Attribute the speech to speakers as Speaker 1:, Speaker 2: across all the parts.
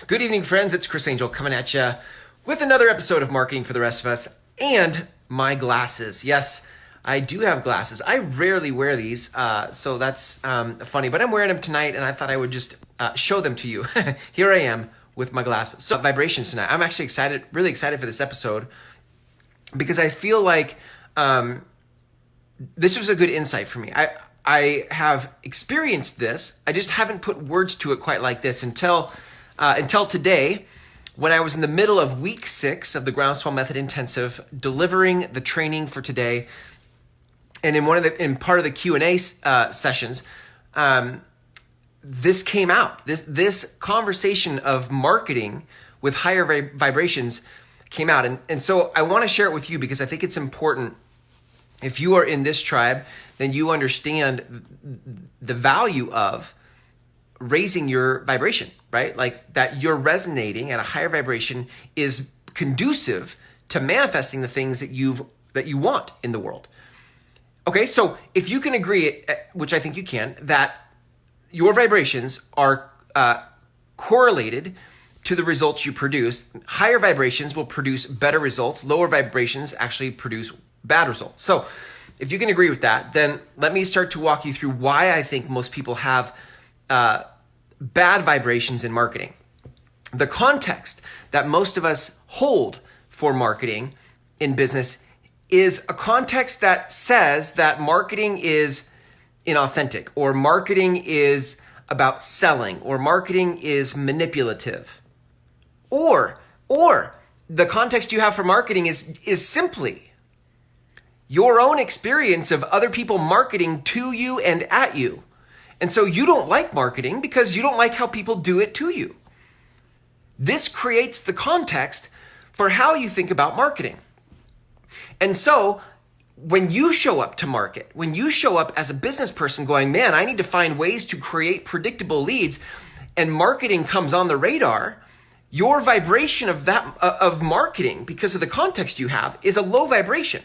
Speaker 1: Good evening, friends. It's Chris Angel coming at you with another episode of Marketing for the Rest of Us and my glasses. Yes, I do have glasses. I rarely wear these, so that's funny, but I'm wearing them tonight and I thought I would just show them to you. Here I am with my glasses. So vibrations tonight. I'm actually excited, really excited for this episode because I feel like this was a good insight for me. I have experienced this. I just haven't put words to it quite like this until today, when I was in the middle of week 6 of the Groundswell Method Intensive, delivering the training for today. And in part of the Q&A sessions, this came out. This conversation of marketing with higher vibrations came out. And so I want to share it with you because I think it's important. If you are in this tribe, then you understand the value of raising your vibration, right? Like that you're resonating at a higher vibration is conducive to manifesting the things that you want in the world. Okay, so if you can agree, which I think you can, that your vibrations are correlated to the results you produce, higher vibrations will produce better results. Lower vibrations actually produce bad results. So if you can agree with that, then let me start to walk you through why I think most people have bad vibrations in marketing. The context that most of us hold for marketing in business is a context that says that marketing is inauthentic, or marketing is about selling, or marketing is manipulative. Or the context you have for marketing is simply your own experience of other people marketing to you and at you. And so you don't like marketing because you don't like how people do it to you. This creates the context for how you think about marketing. And so when you show up to market, when you show up as a business person going, man, I need to find ways to create predictable leads, and marketing comes on the radar, your vibration of marketing, because of the context you have, is a low vibration.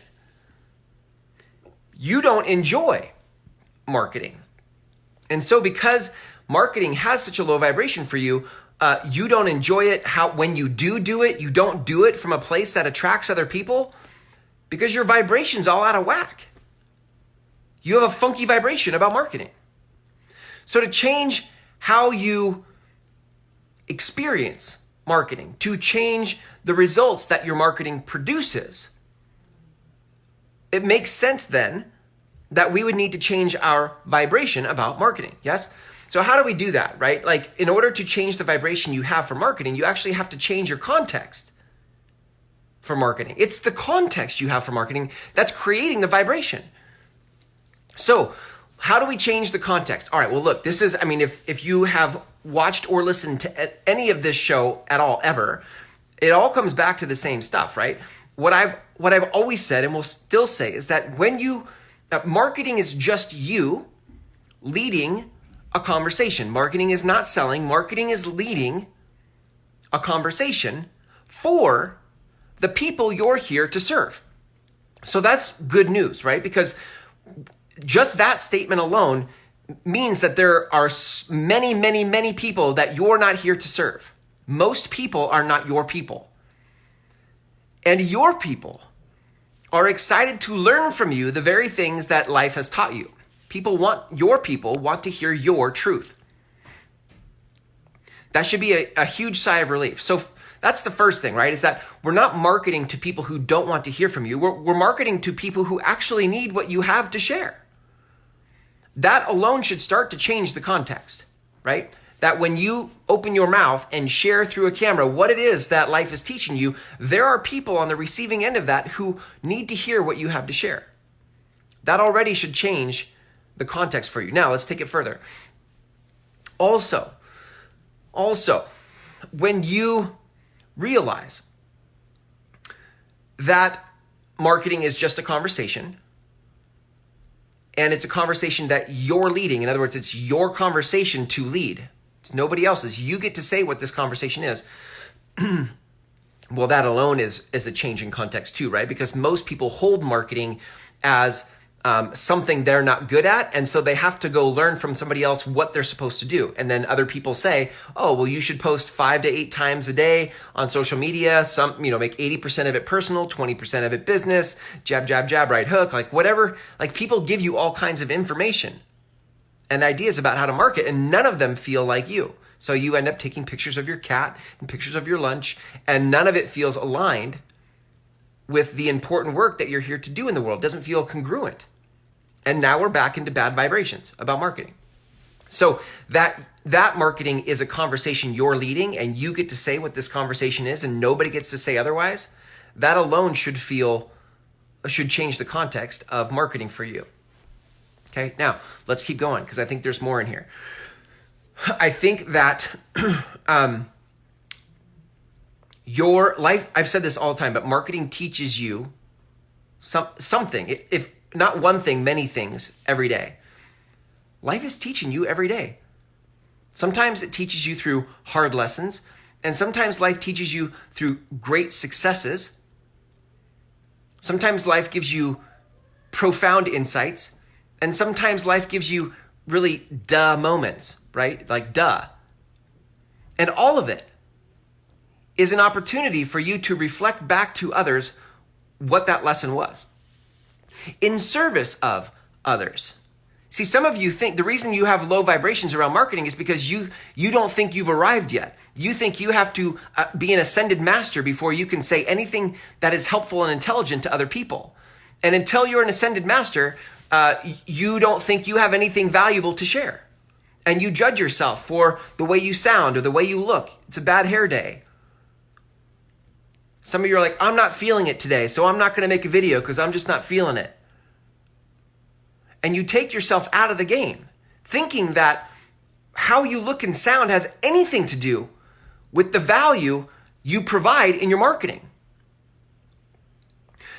Speaker 1: You don't enjoy marketing. And so because marketing has such a low vibration for you, you don't enjoy it. When you do it, you don't do it from a place that attracts other people because your vibration's all out of whack. You have a funky vibration about marketing. So to change how you experience marketing, to change the results that your marketing produces, it makes sense then that we would need to change our vibration about marketing, yes? So how do we do that, right? Like in order to change the vibration you have for marketing, you actually have to change your context for marketing. It's the context you have for marketing that's creating the vibration. So how do we change the context? All right, well, look, this is, if you have watched or listened to any of this show at all, ever, it all comes back to the same stuff, right? What I've always said and will still say is that marketing is just you leading a conversation. Marketing is not selling. Marketing is leading a conversation for the people you're here to serve. So that's good news, right? Because just that statement alone means that there are many, many, many people that you're not here to serve. Most people are not your people. And your people are excited to learn from you the very things that life has taught you. Your people want to hear your truth. That should be a huge sigh of relief. So that's the first thing, right? Is that we're not marketing to people who don't want to hear from you. We're marketing to people who actually need what you have to share. That alone should start to change the context, right? That when you open your mouth and share through a camera what it is that life is teaching you, there are people on the receiving end of that who need to hear what you have to share. That already should change the context for you. Now, let's take it further. Also, when you realize that marketing is just a conversation, and it's a conversation that you're leading, in other words, it's your conversation to lead. It's nobody else's. You get to say what this conversation is. Well, that alone is a change in context too, right? Because most people hold marketing as something they're not good at, and so they have to go learn from somebody else what they're supposed to do. And then other people say, oh, well, you should post 5 to 8 times a day on social media. Make 80% of it personal, 20% of it business, jab, jab, jab, right hook, like whatever. Like people give you all kinds of information and ideas about how to market, and none of them feel like you. So you end up taking pictures of your cat and pictures of your lunch, and none of it feels aligned with the important work that you're here to do in the world. It doesn't feel congruent. And now we're back into bad vibrations about marketing. So that marketing is a conversation you're leading, and you get to say what this conversation is, and nobody gets to say otherwise. That alone should change the context of marketing for you. Okay, now let's keep going because I think there's more in here. I think that your life, I've said this all the time, but marketing teaches you something. If not one thing, many things every day. Life is teaching you every day. Sometimes it teaches you through hard lessons, and sometimes life teaches you through great successes. Sometimes life gives you profound insights, and sometimes life gives you really duh moments, right? Like duh. And all of it is an opportunity for you to reflect back to others what that lesson was, in service of others. See, some of you think the reason you have low vibrations around marketing is because you don't think you've arrived yet. You think you have to be an ascended master before you can say anything that is helpful and intelligent to other people. And until you're an ascended master, you don't think you have anything valuable to share. And you judge yourself for the way you sound or the way you look. It's a bad hair day. Some of you are like, I'm not feeling it today, so I'm not going to make a video because I'm just not feeling it. And you take yourself out of the game, thinking that how you look and sound has anything to do with the value you provide in your marketing.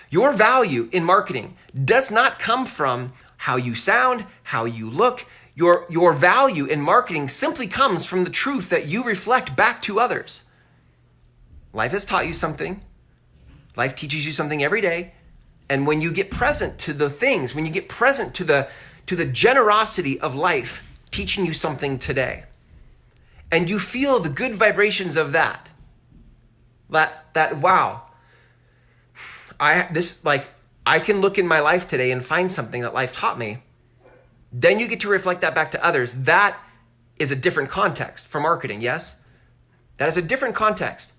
Speaker 1: Your value in marketing does not come from how you sound, how you look. Your value in marketing simply comes from the truth that you reflect back to others. Life has taught you something. Life teaches you something every day. And when you get present to the things, when you get present to the generosity of life teaching you something today, and you feel the good vibrations of that wow, I can look in my life today and find something that life taught me, then you get to reflect that back to others. That is a different context for marketing, yes? That is a different context.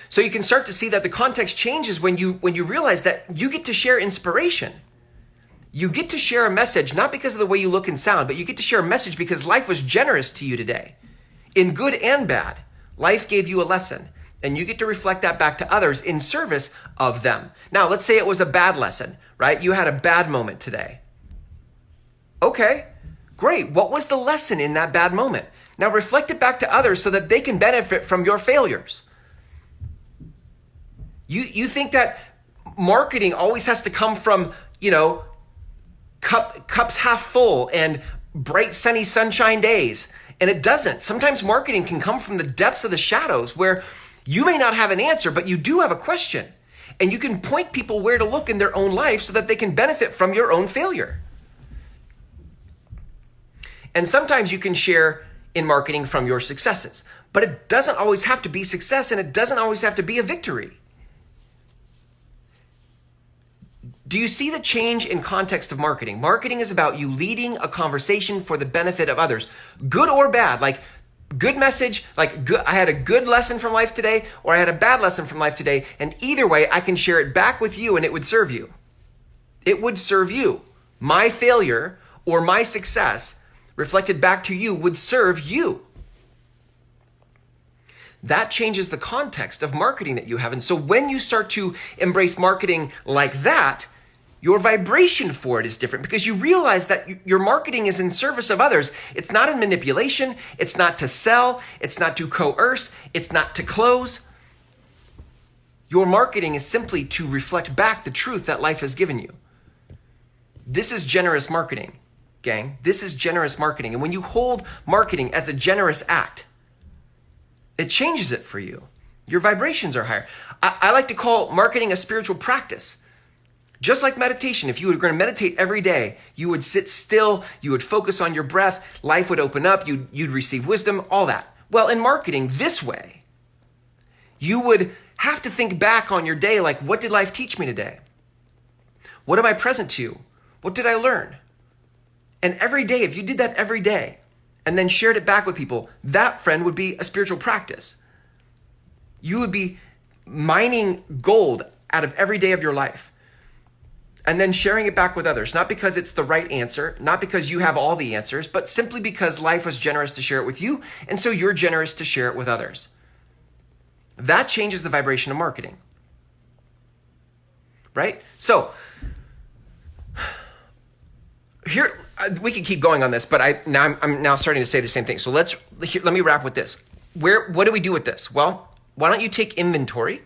Speaker 1: So you can start to see that the context changes when you realize that you get to share inspiration. You get to share a message, not because of the way you look and sound, but you get to share a message because life was generous to you today. In good and bad, life gave you a lesson, and you get to reflect that back to others in service of them. Now, let's say it was a bad lesson, right? You had a bad moment today. Okay, great. What was the lesson in that bad moment? Now reflect it back to others so that they can benefit from your failures. You think that marketing always has to come from, cups half full and bright, sunny, sunshine days. And it doesn't. Sometimes marketing can come from the depths of the shadows where you may not have an answer, but you do have a question. And you can point people where to look in their own life so that they can benefit from your own failure. And sometimes you can share in marketing from your successes, but it doesn't always have to be success, and it doesn't always have to be a victory. Do you see the change in context of marketing? Marketing is about you leading a conversation for the benefit of others, good or bad. Like good message, I had a good lesson from life today, or I had a bad lesson from life today, and either way, I can share it back with you, and it would serve you. It would serve you. My failure or my success reflected back to you would serve you. That changes the context of marketing that you have. And so when you start to embrace marketing like that, your vibration for it is different because you realize that your marketing is in service of others. It's not in manipulation. It's not to sell. It's not to coerce. It's not to close. Your marketing is simply to reflect back the truth that life has given you. This is generous marketing, gang. This is generous marketing. And when you hold marketing as a generous act, it changes it for you. Your vibrations are higher. I like to call marketing a spiritual practice. Just like meditation, if you were going to meditate every day, you would sit still, you would focus on your breath, life would open up, you'd receive wisdom, all that. Well, in marketing, this way, you would have to think back on your day, like, what did life teach me today? What am I present to? What did I learn? And every day, if you did that every day and then shared it back with people, that, friend, would be a spiritual practice. You would be mining gold out of every day of your life and then sharing it back with others, not because it's the right answer, not because you have all the answers, but simply because life was generous to share it with you, and so you're generous to share it with others. That changes the vibration of marketing, right? So here, we can keep going on this, but I'm now starting to say the same thing. So let me wrap with this. What do we do with this? Well, why don't you take inventory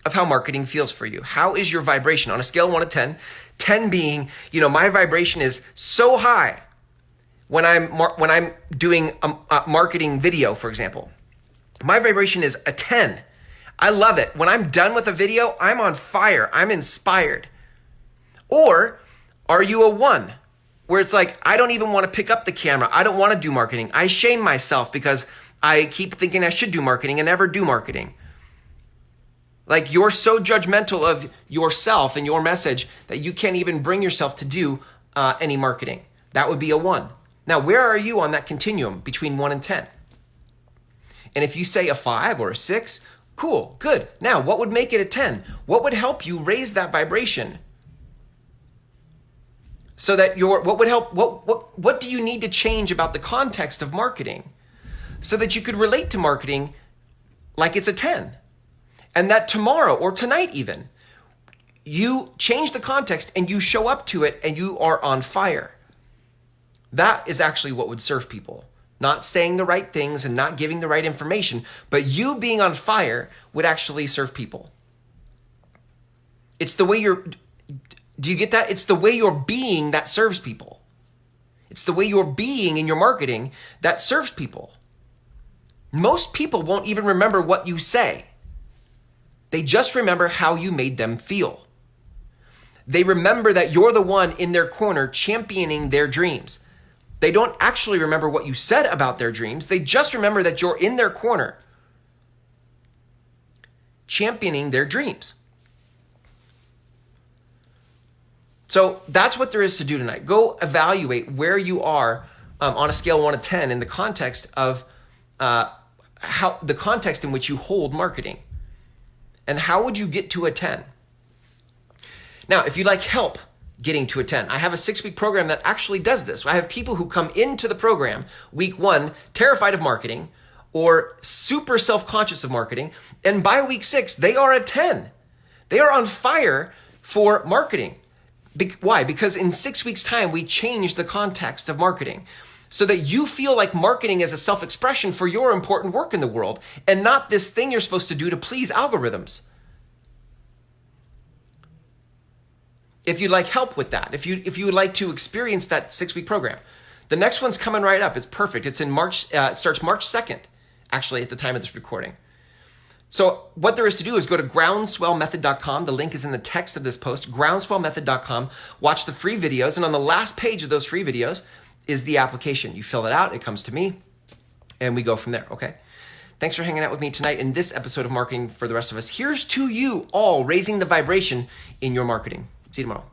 Speaker 1: of how marketing feels for you? How is your vibration on a scale of 1 to 10? 10 being, my vibration is so high when I'm doing a marketing video, for example. My vibration is a 10. I love it. When I'm done with a video, I'm on fire. I'm inspired. Or are you a 1? Where it's like, I don't even want to pick up the camera. I don't want to do marketing. I shame myself because I keep thinking I should do marketing and never do marketing. Like, you're so judgmental of yourself and your message that you can't even bring yourself to do any marketing. That would be a 1. Now, where are you on that continuum between 1 and 10? And if you say a 5 or a 6, cool, good. Now, what would make it a 10? What would help you raise that vibration? So that what do you need to change about the context of marketing so that you could relate to marketing like it's a 10? And that tomorrow or tonight even, you change the context and you show up to it and you are on fire. That is actually what would serve people. Not saying the right things and not giving the right information, but you being on fire would actually serve people. It's the way do you get that? It's the way you're being that serves people. It's the way you're being in your marketing that serves people. Most people won't even remember what you say. They just remember how you made them feel. They remember that you're the one in their corner championing their dreams. They don't actually remember what you said about their dreams. They just remember that you're in their corner championing their dreams. So that's what there is to do tonight. Go evaluate where you are on a scale of 1 to 10 in the context of how the context in which you hold marketing. And how would you get to a 10? Now, if you'd like help getting to a 10, I have a 6-week program that actually does this. I have people who come into the program week 1, terrified of marketing or super self-conscious of marketing. And by week 6, they are a 10. They are on fire for marketing. Why? Because in 6 weeks' time, we change the context of marketing so that you feel like marketing is a self-expression for your important work in the world and not this thing you're supposed to do to please algorithms. If you'd like help with that, if you would like to experience that 6-week program, the next one's coming right up. It's perfect. It's in March. It starts March 2nd, actually, at the time of this recording. So what there is to do is go to groundswellmethod.com. The link is in the text of this post, groundswellmethod.com. Watch the free videos. And on the last page of those free videos is the application. You fill it out. It comes to me and we go from there. Okay. Thanks for hanging out with me tonight in this episode of Marketing for the Rest of Us. Here's to you all raising the vibration in your marketing. See you tomorrow.